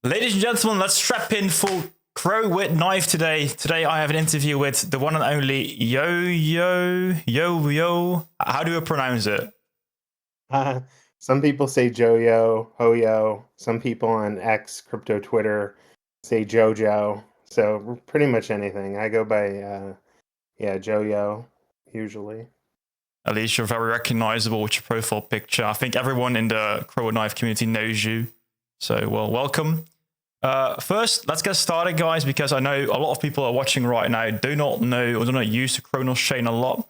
Ladies and gentlemen, let's strap in for Crow with Knife today. Today I have an interview with the one and only Yo. How do you pronounce it? Uh, some people say Joyo, Hoyo. Some people on X, crypto Twitter, say Jojo. So pretty much anything. I go by, yeah, Joyo usually. At least you're very recognizable with your profile picture. I think everyone in the Crow with Knife community knows you. So, well, welcome. First, let's get started, guys, because I know a lot of people are watching right now do not know or do not use the Kronos chain a lot,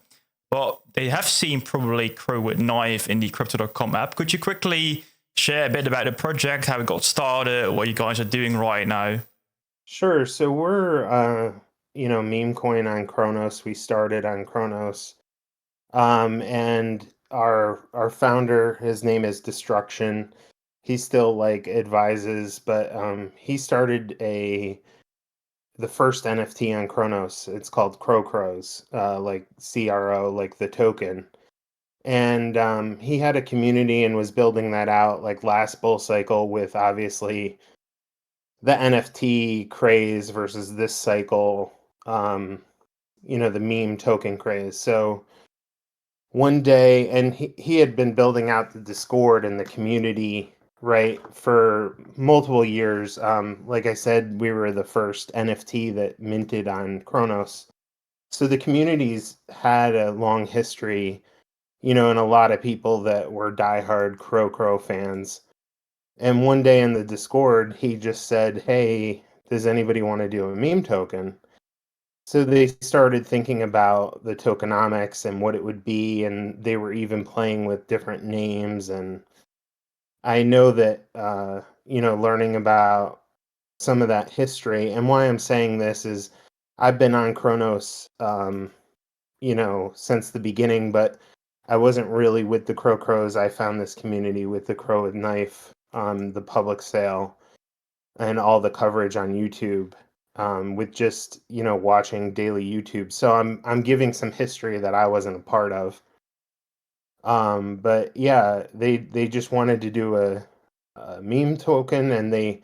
but they have seen probably Crow with Knife in the Crypto.com app. Could you quickly share a bit about the project, how it got started, what you guys are doing right now? Sure. So we're, meme coin on Kronos. We started on Kronos. And our founder, his name is Destruction. He still like advises, but he started the first NFT on Kronos. It's called Crows, like CRO, like the token. And he had a community and was building that out like last bull cycle with obviously the NFT craze versus this cycle, the meme token craze. So one day, and he had been building out the Discord and the community, right, for multiple years. Like I said, we were the first NFT that minted on Kronos. So the communities had a long history, and a lot of people that were diehard Crow fans. And one day in the Discord, he just said, "Hey, does anybody want to do a meme token?" So they started thinking about the tokenomics and what it would be, and they were even playing with different names. And I know that, learning about some of that history, and why I'm saying this is I've been on Kronos, since the beginning, but I wasn't really with the Crows. I found this community with the Crow with Knife, the public sale, and all the coverage on YouTube, with just watching daily YouTube. So I'm giving some history that I wasn't a part of. But yeah, they just wanted to do a meme token, and they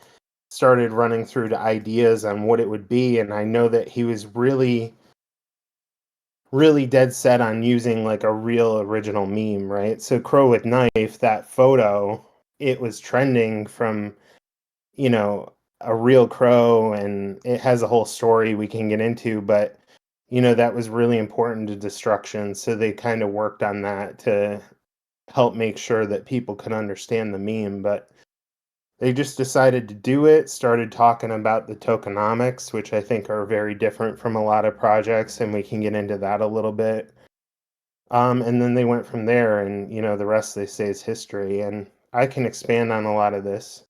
started running through the ideas on what it would be. And I know that he was really dead set on using like a real original meme, right? So Crow with Knife, that photo, it was trending from, you know, a real crow, and it has a whole story we can get into, but that was really important to Destruction. So they kind of worked on that to help make sure that people could understand the meme, but they just decided to do it, started talking about the tokenomics, which I think are very different from a lot of projects, and we can get into that a little bit. And then they went from there, and the rest they say is history. And I can expand on a lot of this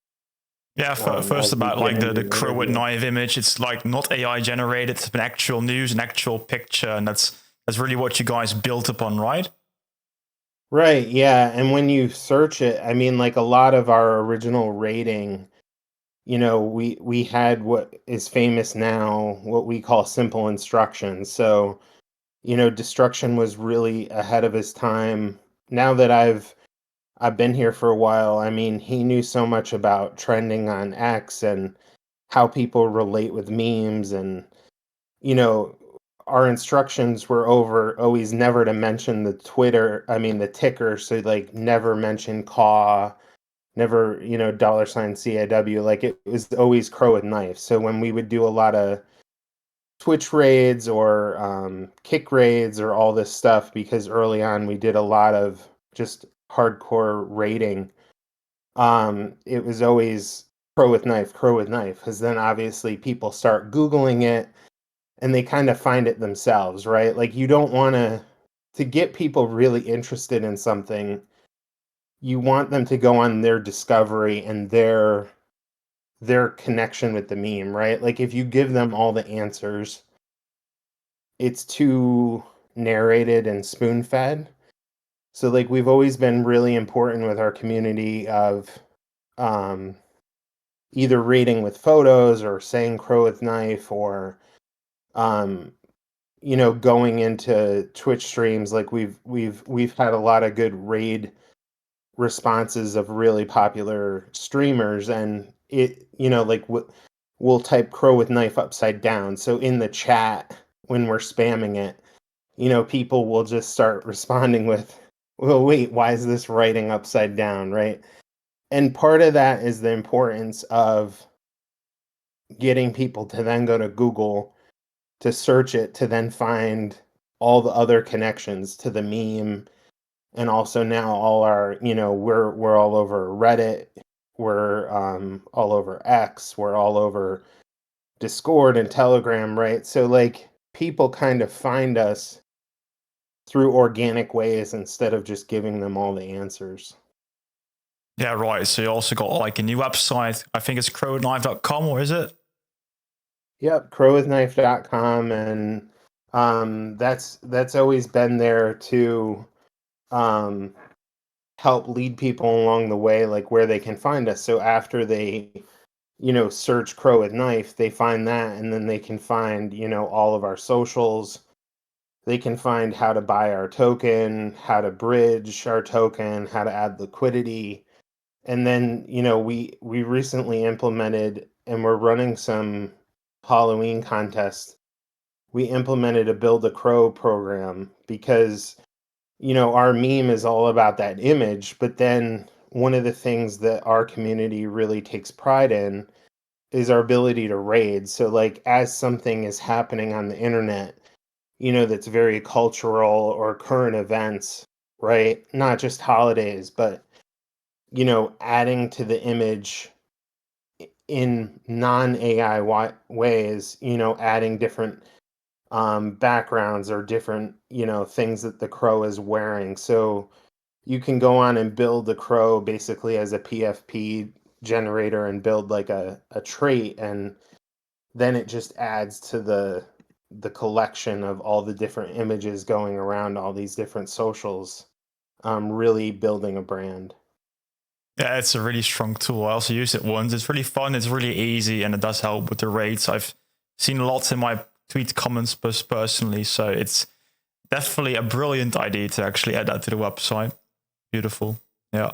Yeah, first as we about get like the, into the the Crow with interview. Knife image. It's like not AI generated, it's an actual news, an actual picture, and that's really what you guys built upon, right? Right, yeah. And when you search it, I mean, like a lot of our original rating, we had what is famous now, what we call simple instructions. So Destruction was really ahead of his time. Now that I've been here for a while, I mean, he knew so much about trending on X and how people relate with memes. And you know our instructions were over always never to mention the ticker. So like never mention caw, never $ CIW. Like it was always Crow with Knife. So when we would do a lot of Twitch raids or kick raids or all this stuff, because early on we did a lot of just hardcore raiding. It was always Crow with Knife, because then obviously people start Googling it and they kind of find it themselves, right? Like you don't want to get people really interested in something. You want them to go on their discovery and their connection with the meme, right? Like if you give them all the answers, it's too narrated and spoon fed. So like we've always been really important with our community of um either reading with photos or saying Crow with Knife, or um going into Twitch streams. Like we've had a lot of good raid responses of really popular streamers, and it, like we'll type crow with knife upside down. So in the chat, when we're spamming it, people will just start responding with, well, wait, why is this writing upside down, right? And part of that is the importance of getting people to then go to Google to search it to then find all the other connections to the meme. And also now all our, we're all over Reddit, we're all over X, we're all over Discord and Telegram, right? So like people kind of find us through organic ways instead of just giving them all the answers. Yeah, right. So you also got like a new website. I think it's crowknife.com, or is it? Yep, crowwithknife.com, and that's always been there to um, help lead people along the way, like where they can find us. So after they, search Crow with Knife, they find that, and then they can find, all of our socials. They can find how to buy our token, how to bridge our token, how to add liquidity. And then, we recently implemented, and we're running some Halloween contests. We implemented a Build a Crow program because, our meme is all about that image, but then one of the things that our community really takes pride in is our ability to raid. So like as something is happening on the internet, that's very cultural or current events, right? Not just holidays, but adding to the image in non-AI ways, adding different backgrounds or different, things that the crow is wearing. So you can go on and build the crow basically as a PFP generator and build like a trait, and then it just adds to the collection of all the different images going around all these different socials, really building a brand. Yeah, it's a really strong tool. I also used it once. It's really fun. It's really easy, and it does help with the rates. I've seen lots in my tweet comments personally, so it's definitely a brilliant idea to actually add that to the website. Beautiful. Yeah.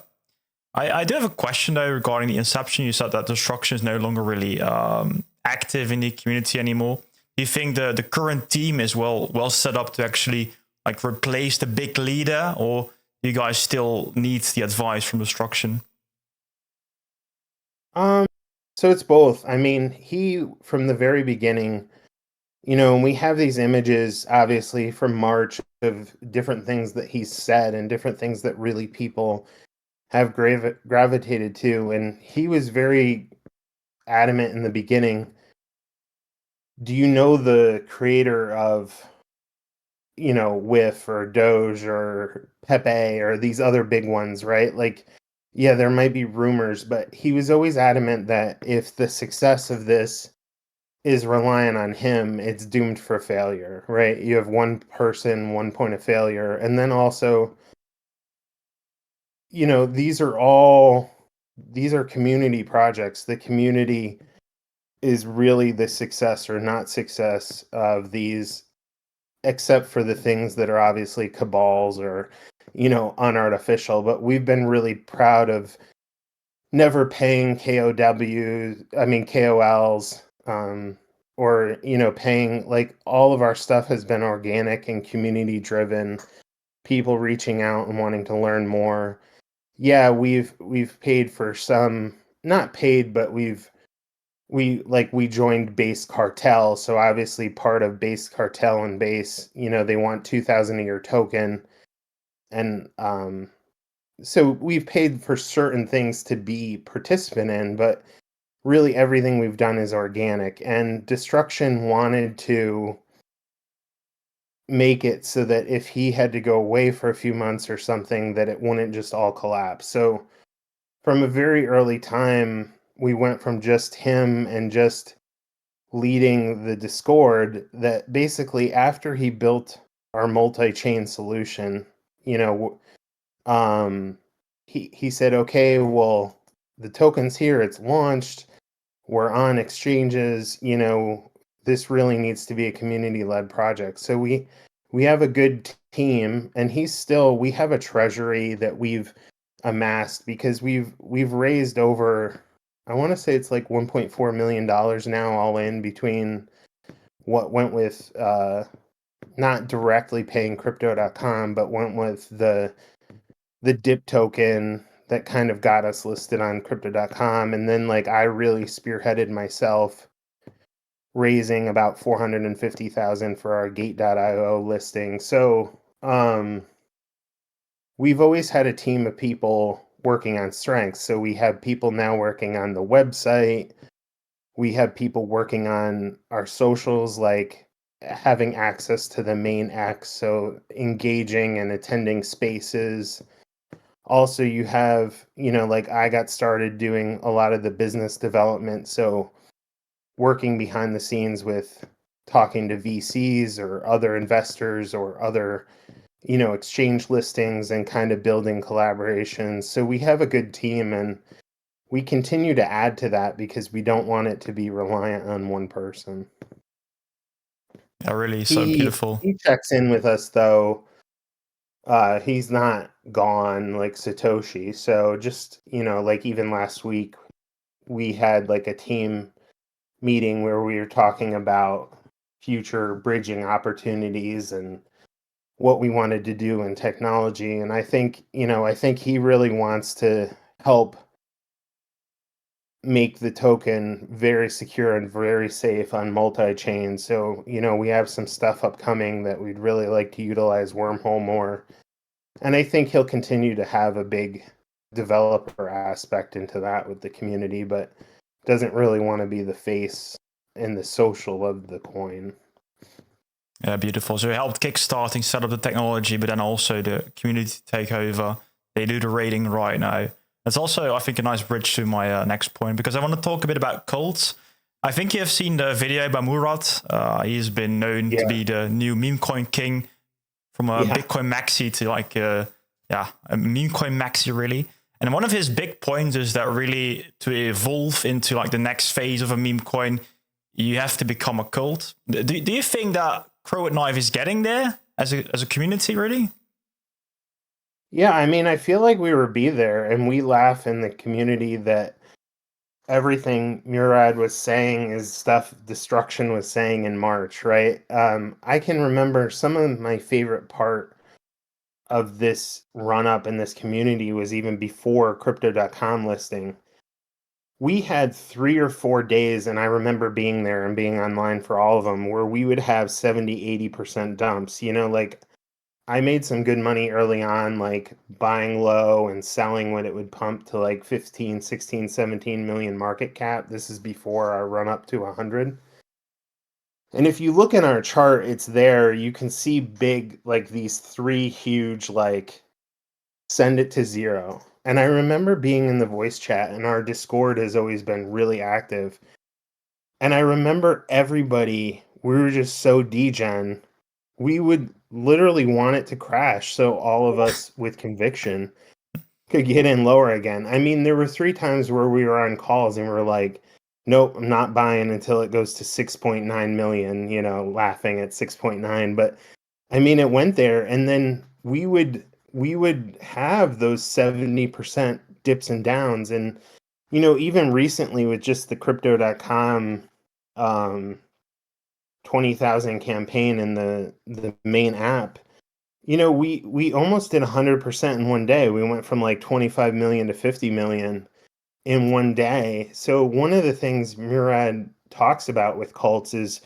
I do have a question though regarding the Inception. You said that destruction is no longer really active in the community anymore. Do you think the current team is well set up to actually like replace the big leader, or do you guys still need the advice from destruction? Um, so it's both. I mean, he from the very beginning, and we have these images obviously from March of different things that he's said and different things that really people have gravitated to, and he was very adamant in the beginning. Do you know the creator of, Whiff or Doge or Pepe or these other big ones, right? Like, yeah, there might be rumors, but he was always adamant that if the success of this is reliant on him, it's doomed for failure, right? You have one person, one point of failure. And then also, these are community projects. The community is really the success or not success of these, except for the things that are obviously cabals or, unartificial. But we've been really proud of never paying KOLs, or, paying, like all of our stuff has been organic and community driven, people reaching out and wanting to learn more. Yeah, we've paid for some, not paid, but we joined Base Cartel, so obviously part of Base Cartel and Base, they want 2,000 of your token, and so we've paid for certain things to be participant in, but really everything we've done is organic. And Destruction wanted to make it so that if he had to go away for a few months or something, that it wouldn't just all collapse. So from a very early time, we went from just him and just leading the Discord, that basically after he built our multi-chain solution, you know, um, he said, okay, well, the token's here, it's launched, we're on exchanges, this really needs to be a community-led project. So we have a good team, and we have a treasury that we've amassed because we've raised over I want to say it's like $1.4 million now, all in, between what went with not directly paying crypto.com, but went with the dip token that kind of got us listed on crypto.com. And then like I really spearheaded myself, raising about 450,000 for our gate.io listing. So we've always had a team of people working on strengths. So we have people now working on the website. We have people working on our socials, like having access to the main X, so engaging and attending spaces. Also, you have, like I got started doing a lot of the business development, so working behind the scenes with talking to VCs or other investors or other, exchange listings and kind of building collaborations. So we have a good team, and we continue to add to that because we don't want it to be reliant on one person. Yeah, really so He beautiful. he checks in with us though. He's not gone like Satoshi. So just, like even last week we had like a team meeting where we were talking about future bridging opportunities and what we wanted to do in technology. And I think he really wants to help make the token very secure and very safe on multi-chain. So, we have some stuff upcoming that we'd really like to utilize Wormhole more. And I think he'll continue to have a big developer aspect into that with the community, but doesn't really want to be the face and the social of the coin. Yeah, beautiful. So it helped kickstarting, set up the technology, but then also the community take over. They do the rating right now. That's also, I think, a nice bridge to my next point, because I want to talk a bit about cults. I think you have seen the video by Murat. He's been known to be the new meme coin king, from a Bitcoin maxi to like a meme coin maxi, really. And one of his big points is that really to evolve into like the next phase of a meme coin, you have to become a cult. Do you think that Crow at Knife is getting there as a community, really? Yeah, I mean, I feel like we were there, and we laugh in the community that everything Murad was saying is stuff Destruction was saying in March, right? I can remember some of my favorite part of this run up in this community was even before crypto.com listing. We had 3 or 4 days, and I remember being there and being online for all of them, where we would have 70-80% dumps. Like I made some good money early on, like buying low and selling when it would pump to like 15, 16, 17 million market cap. This is before our run up to 100. And if you look in our chart, it's there. You can see big, like these three huge, like send it to zero. And I remember being in the voice chat, and our Discord has always been really active. And I remember everybody, we were just so degen. We would literally want it to crash so all of us with conviction could get in lower again. I mean, there were 3 times where we were on calls and we were like, nope, I'm not buying until it goes to 6.9 million, laughing at 6.9. But I mean, it went there, and then we would have those 70% dips and downs. And even recently with just the crypto.com 20,000 campaign in the main app, we almost did 100% in one day. We went from like 25 million to 50 million in one day. So one of the things Murad talks about with cults is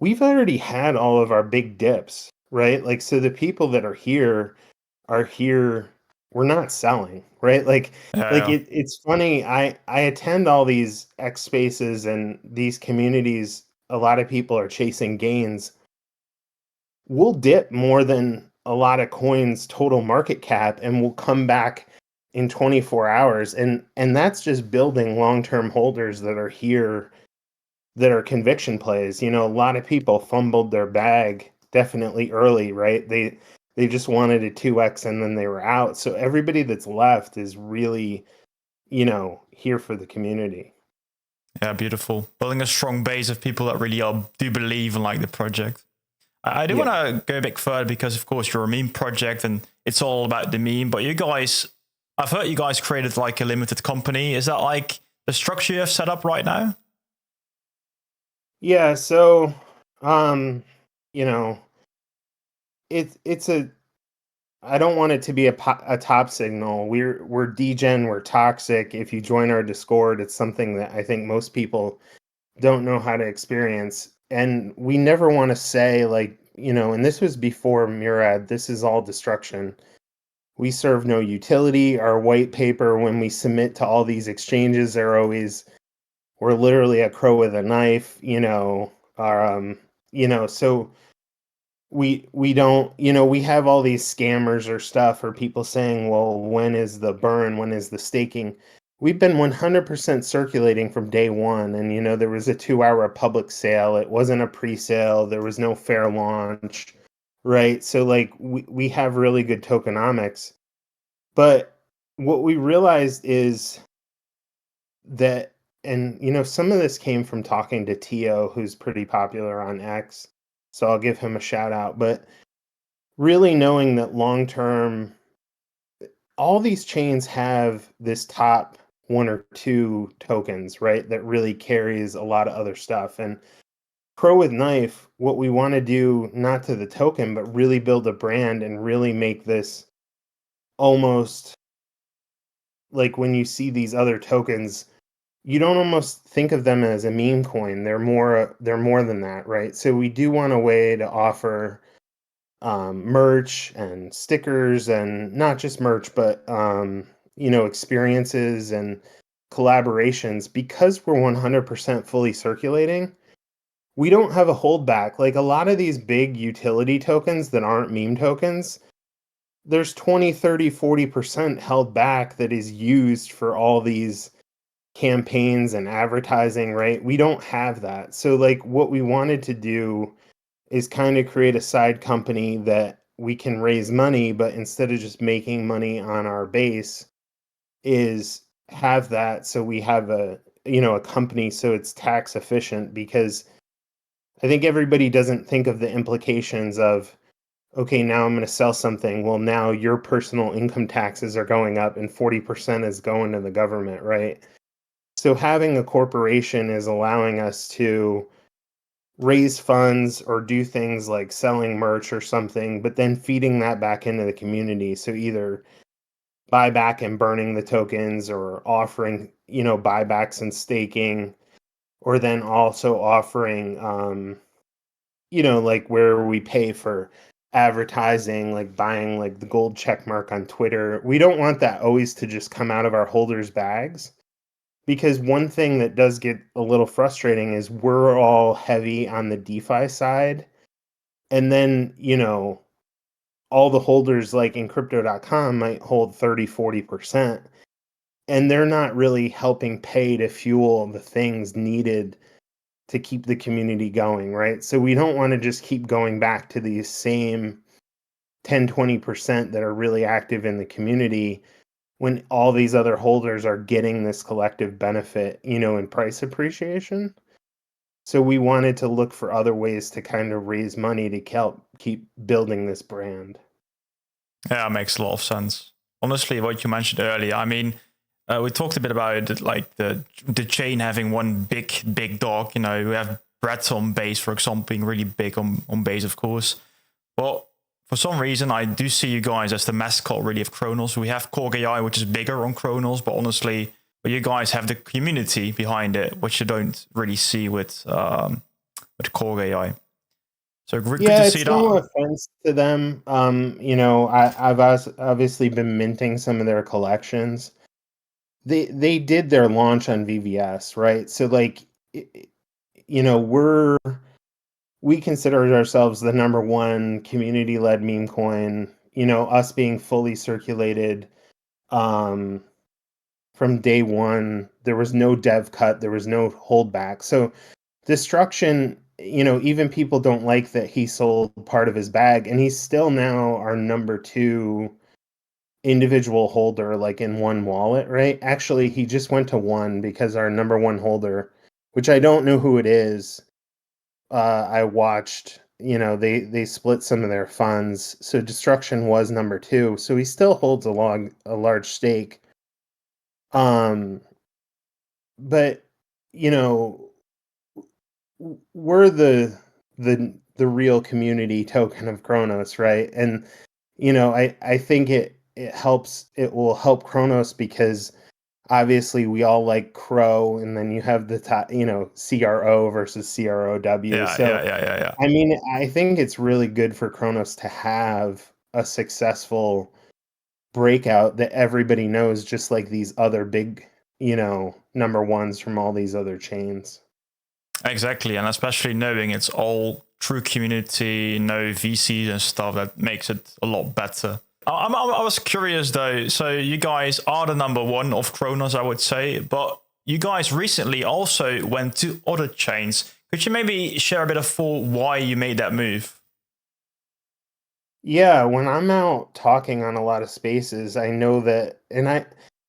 we've already had all of our big dips, right? Like, so the people that are here, we're not selling, right? Like it's funny. I attend all these X spaces and these communities. A lot of people are chasing gains. We'll dip more than a lot of coins total market cap, and we'll come back in 24 hours. And that's just building long-term holders that are here, that are conviction plays. A lot of people fumbled their bag definitely early, right? They just wanted a 2x and then they were out. So everybody that's left is really, here for the community. Yeah, beautiful. Building a strong base of people that really do believe in like the project. I do want to go a bit further because, of course, you're a meme project and it's all about the meme. But you guys, I've heard you guys created like a limited company. Is that like the structure you have set up right now? Yeah, so you know, it's a I don't want it to be a top signal. We're degen, we're toxic. If you join our Discord, it's something that I think most people don't know how to experience. And we never want to say like, and this was before Murad, this is all destruction. We serve no utility. Our white paper, when we submit to all these exchanges, we're literally a crow with a knife, so we don't, we have all these scammers or stuff or people saying, well, when is the burn, when is the staking? We've been 100% circulating from day one, and there was a 2-hour public sale. It wasn't a pre-sale, there was no fair launch, right? So like we have really good tokenomics. But what we realized is that, and some of this came from talking to Tio, who's pretty popular on X, so I'll give him a shout out. But really knowing that long term, all these chains have this top one or two tokens, right? That really carries a lot of other stuff. And Crow with Knife, what we want to do, not to the token, but really build a brand and really make this almost like when you see these other tokens, you don't almost think of them as a meme coin. They're more than that, right? So we do want a way to offer merch and stickers, and not just merch, but experiences and collaborations. Because we're 100% fully circulating, we don't have a holdback. Like a lot of these big utility tokens that aren't meme tokens, there's 20, 30, 40% held back that is used for all these campaigns and advertising, right? We don't have that. So like what we wanted to do is kind of create a side company that we can raise money, but instead of just making money on our base, is have that, so we have a company, so it's tax efficient. Because I think everybody doesn't think of the implications of, okay, now I'm going to sell something. Well, now your personal income taxes are going up and 40% is going to the government, right? So having a corporation is allowing us to raise funds or do things like selling merch or something, but then feeding that back into the community. So either buyback and burning the tokens, or offering, buybacks and staking, or then also offering, like where we pay for advertising, like buying like the gold check mark on Twitter. We don't want that always to just come out of our holders' bags. Because one thing that does get a little frustrating is we're all heavy on the DeFi side. And then, all the holders like in crypto.com might hold 30, 40%. And they're not really helping pay to fuel the things needed to keep the community going, right? So we don't want to just keep going back to these same 10, 20% that are really active in the community when all these other holders are getting this collective benefit, in price appreciation. So we wanted to look for other ways to kind of raise money to help keep building this brand. Yeah, it makes a lot of sense. Honestly, what you mentioned earlier, I mean, we talked a bit about it, like the chain having one big dog. We have Brett on base, for example, being really big on base, of course. But for some reason, I do see you guys as the mascot really of Chronos. We have Core AI, which is bigger on Chronos, but honestly, you guys have the community behind it, which you don't really see with Core AI. So good Yeah, to see it's no that. offense to them. I've obviously been minting some of their collections. They did their launch on VVS, right? So like, you know, we consider ourselves the number one community-led meme coin. Us being fully circulated um, from day one. There was no dev cut. There was no holdback. So destruction. Even people don't like that he sold part of his bag, and he's still now our number two individual holder, like in one wallet, right? Actually, he just went to one because our number one holder, which I don't know who it is, I watched, they split some of their funds. So Destruction was number two. So he still holds a large stake. Um, but you know, we're the real community token of Kronos, right? And I think it will help Kronos because obviously we all like Crow, and then you have the top, CRO versus CROW. Yeah, So yeah, yeah, yeah, yeah. I mean, I think it's really good for Kronos to have a successful breakout that everybody knows, just like these other big, number ones from all these other chains. Exactly, and especially knowing it's all true community, no VCs and stuff, that makes it a lot better. I was curious though. So you guys are the number one of Kronos, I would say, but you guys recently also went to other chains. Could you maybe share a bit of for why you made that move? Yeah, when I'm out talking on a lot of spaces, I know that, and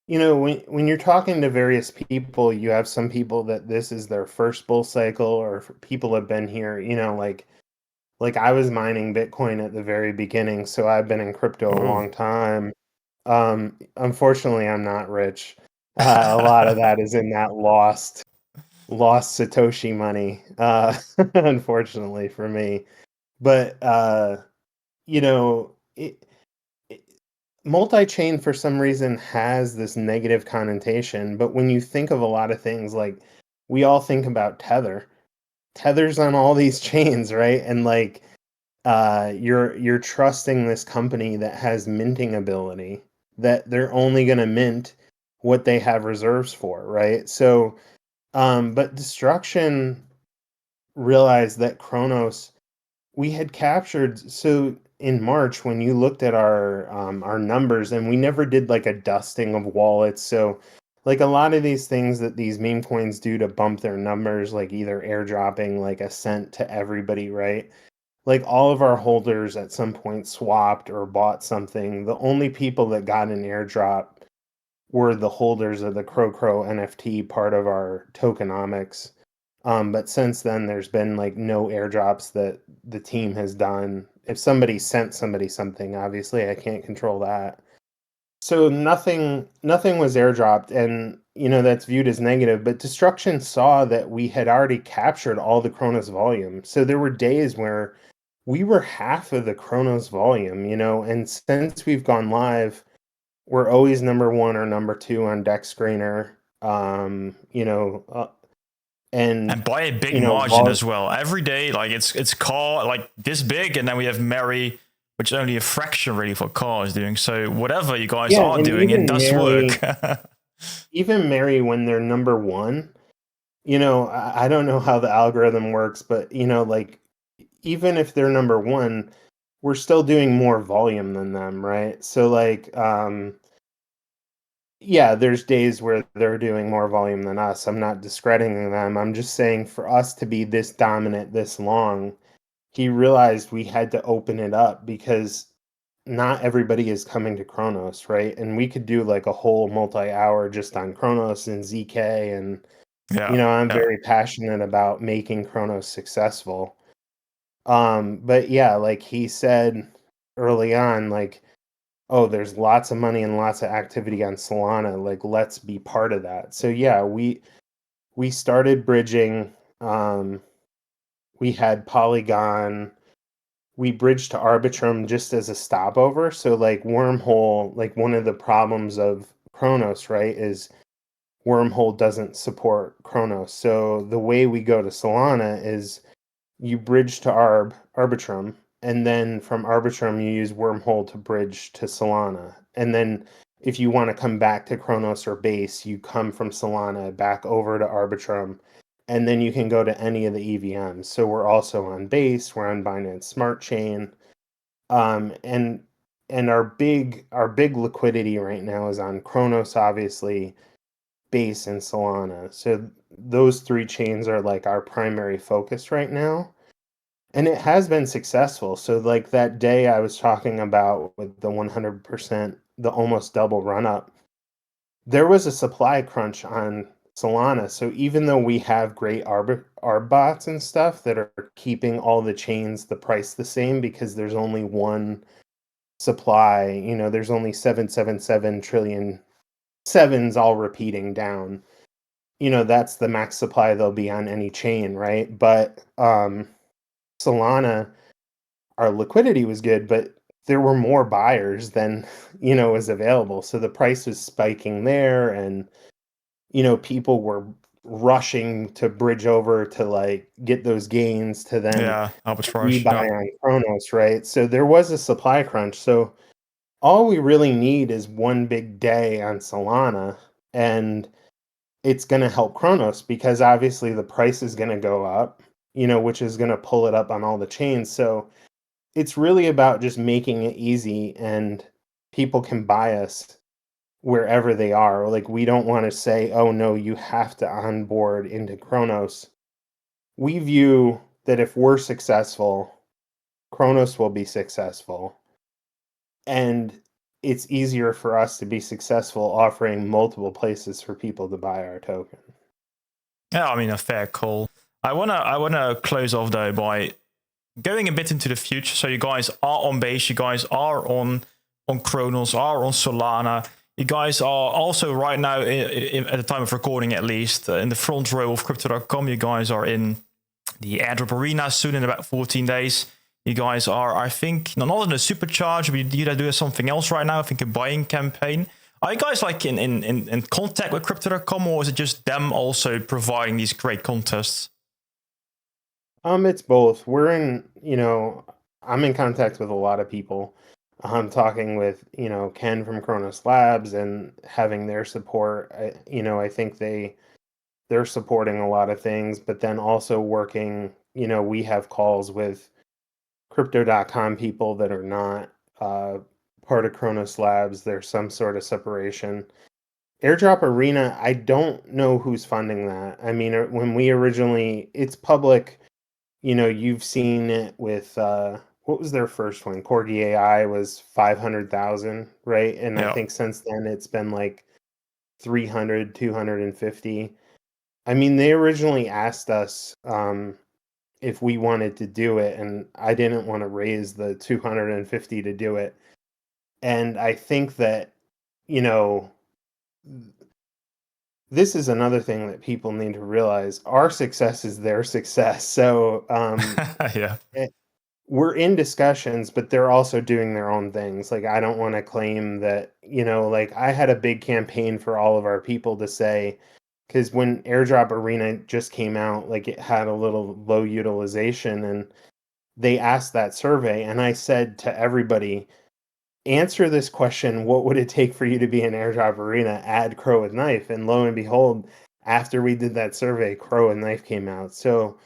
when you're talking to various people, you have some people that this is their first bull cycle, or people have been here, like I was mining Bitcoin at the very beginning, so I've been in crypto a Oh. long time. Unfortunately, I'm not rich. A lot of that is in that lost Satoshi money, unfortunately for me. But you know, it multi-chain for some reason has this negative connotation, but when you think of a lot of things, like we all think about Tether's on all these chains, right? And like you're trusting this company that has minting ability, that they're only going to mint what they have reserves for, right? So but Destruction realized that Kronos, we had captured, so in March when you looked at our numbers, and we never did like a dusting of wallets. So like a lot of these things that these meme coins do to bump their numbers, like either airdropping like a cent to everybody, right? Like all of our holders at some point swapped or bought something. The only people that got an airdrop were the holders of the Crow NFT, part of our tokenomics. But since then, there's been like no airdrops that the team has done. If somebody sent somebody something, obviously I can't control that. So nothing was airdropped, and that's viewed as negative. But Destruction saw that we had already captured all the Kronos volume. So there were days where we were half of the Kronos volume, and since we've gone live, we're always number one or number two on Deck Screener. And And by a big you know, margin vol- as well. Every day, like it's car like this big, and then we have Mary, which is only a fraction really for cars doing. So whatever you guys yeah, are and doing, it does work. even Mary, when they're number one, I don't know how the algorithm works, but like even if they're number one, we're still doing more volume than them, right? So like, yeah, there's days where they're doing more volume than us. I'm not discrediting them. I'm just saying for us to be this dominant this long, he realized we had to open it up because not everybody is coming to Kronos, right? And we could do like a whole multi-hour just on Kronos and ZK, and Yeah, I'm yeah. very passionate about making Kronos successful. But yeah, like he said early on, like, oh, there's lots of money and lots of activity on Solana. Like, let's be part of that. So yeah, we started bridging. We had Polygon. We bridged to Arbitrum just as a stopover. So like Wormhole, like one of the problems of Kronos, right, is Wormhole doesn't support Kronos. So the way we go to Solana is you bridge to Arbitrum, and then from Arbitrum you use Wormhole to bridge to Solana. And then if you want to come back to Kronos or Base, you come from Solana back over to Arbitrum, and then you can go to any of the EVMs. So we're also on Base, we're on Binance Smart Chain, and our big liquidity right now is on Kronos, obviously, Base, and Solana. So those three chains are like our primary focus right now, and it has been successful. So like that day I was talking about with the 100%, the almost double run up, there was a supply crunch on Solana. So even though we have great arb bots and stuff that are keeping all the chains the price the same, because there's only one supply, there's only 777 trillion sevens all repeating down. that's the max supply there'll be on any chain, right? But Solana, our liquidity was good, but there were more buyers than was available, so the price was spiking there, and people were rushing to bridge over to like get those gains to then Yeah, arbitrage. rebuy Yeah. on Chronos, right? So there was a supply crunch. So all we really need is one big day on Solana, and it's going to help Chronos because obviously the price is going to go up, which is going to pull it up on all the chains. So it's really about just making it easy, and people can buy us wherever they are. Like, we don't want to say, oh no, you have to onboard into Chronos. We view that if we're successful, Chronos will be successful. And it's easier for us to be successful offering multiple places for people to buy our token. Yeah, I mean, a fair call. I wanna close off though by going a bit into the future. So you guys are on base, you guys are on Chronos, are on Solana. You guys are also right now, at the time of recording at least, in the front row of Crypto.com. You guys are in the airdrop arena soon in about 14 days. You guys are, I think, not in a supercharge, but you do something else right now. I think a buying campaign. Are you guys like in contact with Crypto.com, or is it just them also providing these great contests? It's both. I'm in contact with a lot of people. I'm talking with, Ken from Cronus Labs and having their support. I think they're supporting a lot of things, but then also working, we have calls with crypto.com people that are not part of Cronus Labs. There's some sort of separation. Airdrop Arena, I don't know who's funding that. I mean, when we originally, it's public, you've seen it with what was their first one? Corgi AI was 500,000, right? And I Yeah. think since then it's been like 300, 250. I mean, they originally asked us if we wanted to do it, and I didn't want to raise the 250 to do it. And I think that, you know, this is another thing that people need to realize. Our success is their success. So, Yeah. we're in discussions, but they're also doing their own things. Like, I don't want to claim that, like, I had a big campaign for all of our people to say, because when Airdrop Arena just came out, like, it had a little low utilization, and they asked that survey, and I said to everybody, answer this question: what would it take for you to be in Airdrop Arena? Add Crow with Knife. And lo and behold, after we did that survey, Crow and Knife came out. So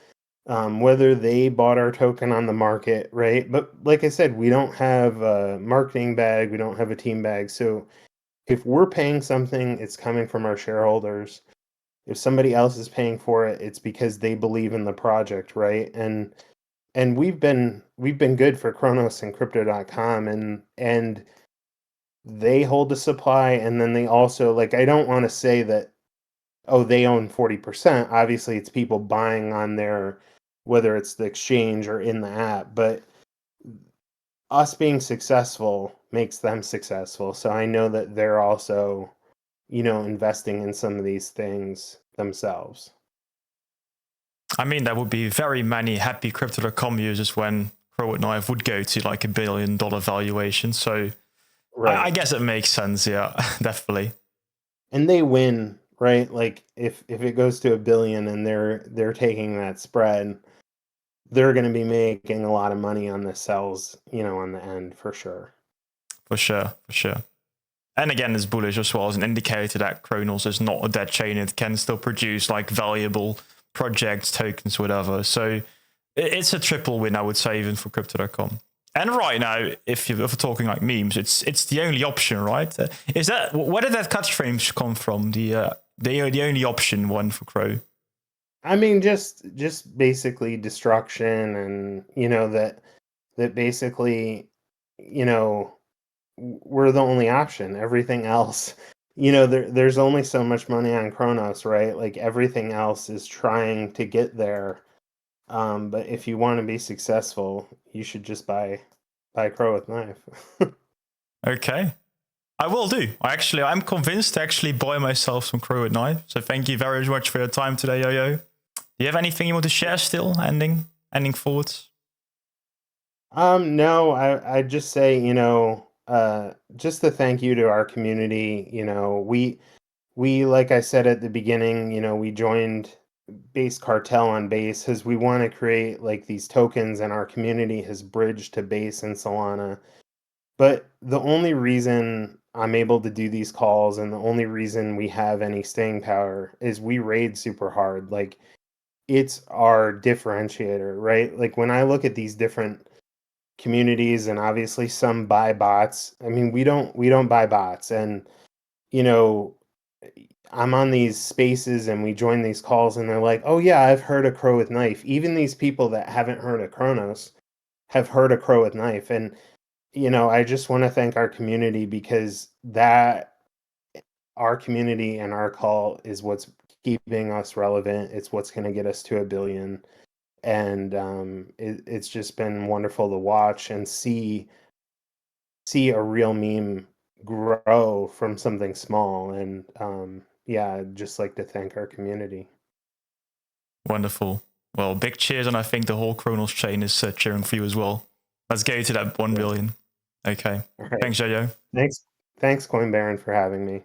whether they bought our token on the market, right? But like I said, we don't have a marketing bag, we don't have a team bag. So if we're paying something, it's coming from our shareholders. If somebody else is paying for it, it's because they believe in the project, right? And we've been good for Kronos and crypto.com, and they hold the supply, and then they also, like, I don't want to say that, oh, they own 40%. Obviously, it's people buying on their, whether it's the exchange or in the app, but us being successful makes them successful. So I know that they're also, investing in some of these things themselves. I mean, there would be very many happy Crypto.com users when Crow Knife would go to like $1 billion valuation. So I Right. guess it makes sense. Yeah, definitely. And they win, right? Like, if it goes to a billion and they're taking that spread, they're going to be making a lot of money on the sells, on the end for sure. For sure. For sure. And again, it's bullish as well as an indicator that Chronos is not a dead chain. It can still produce like valuable projects, tokens, whatever. So it's a triple win, I would say, even for Crypto.com. And right now, if we're talking like memes, it's the only option, right? Is that where did that catchphrase come from? The only option one for Crow. I mean, just basically destruction, and that basically, you know, we're the only option. Everything else, there's only so much money on Kronos, right? Like, everything else is trying to get there. But if you want to be successful, you should just buy Crow with Knife. Okay. I will do. I'm convinced to actually buy myself some Crow at Knife. So thank you very much for your time today, Yo-Yo. Do you have anything you want to share still? Ending thoughts? No, I just say, just to thank you to our community. We like I said at the beginning, we joined Base Cartel on Base because we want to create like these tokens, and our community has bridged to Base and Solana. But the only reason I'm able to do these calls and the only reason we have any staying power is we raid super hard. Like, it's our differentiator, right? Like, when I look at these different communities, and obviously some buy bots. I mean, we don't buy bots. And you know, I'm on these spaces and we join these calls and they're like, "Oh yeah, I've heard of Crow with Knife." Even these people that haven't heard of Kronos have heard of Crow with Knife. And I just want to thank our community, because that our community and our call is what's keeping us relevant. It's what's going to get us to 1 billion. And it's just been wonderful to watch and see a real meme grow from something small. And yeah, I'd just like to thank our community. Wonderful. Well, big cheers, and I think the whole Kronos chain is cheering for you as well. Let's go to that 1 billion. Okay. All right. Thanks, Yo-Yo. Thanks, Coin Baron, for having me.